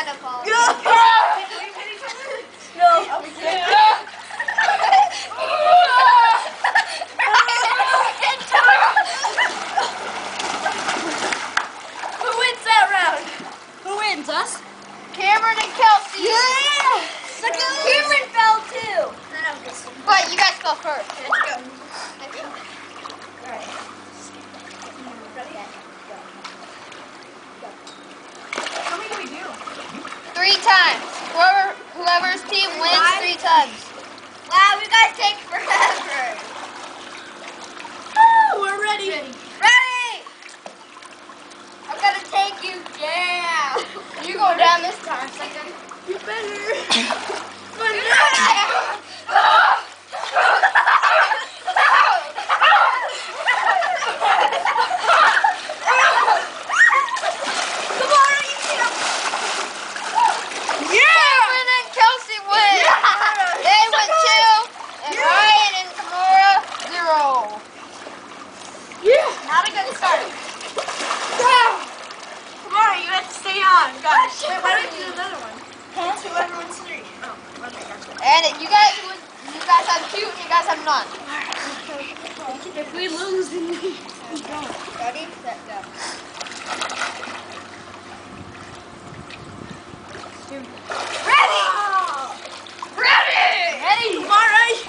gonna fall. No. Who wins that round? Who wins, us? Cameron and Kelsey. Yeah! Cameron fell too. But you guys fell first. Let's go. Alright. How many do we do? 3 times. Whoever's team wins 3 times. Wow, we guys take forever. We're ready. Ready? I'm gonna take you down. You go down this time, second. You better. Cameron and Kelsey win. They went 2, and Ryan and Kimura 0. Yeah! Not a good start. Tomorrow you have to stay on. Gosh. Wait, why don't we do another one? Whoever wins 3. Oh, okay, gotcha. And you guys have 2, and you guys have none. If we lose, then we go. Ready, set, go. Ready? Ready? Ready? Come on, right?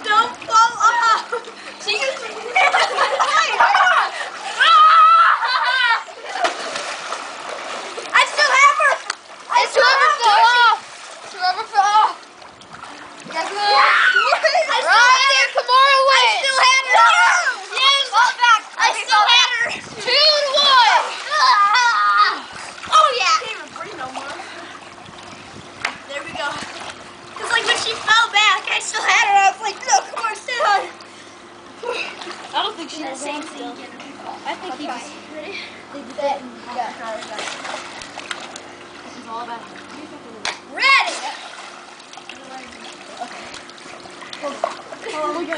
Don't fall off. She just... I still have her. It's whoever fell off. Whoever fell off. Guess who? Ryan and Kimura win. I still had her. Yes. Fall back. I still had her. 2 to 1. Oh yeah. I can't even breathe no more. There we go. Cause like when she fell back, I still had her. I was like, no, come on, stay on. I don't think she has the same thing. I think he just ready. Set, go. This is all about. Ready. Oh, we go.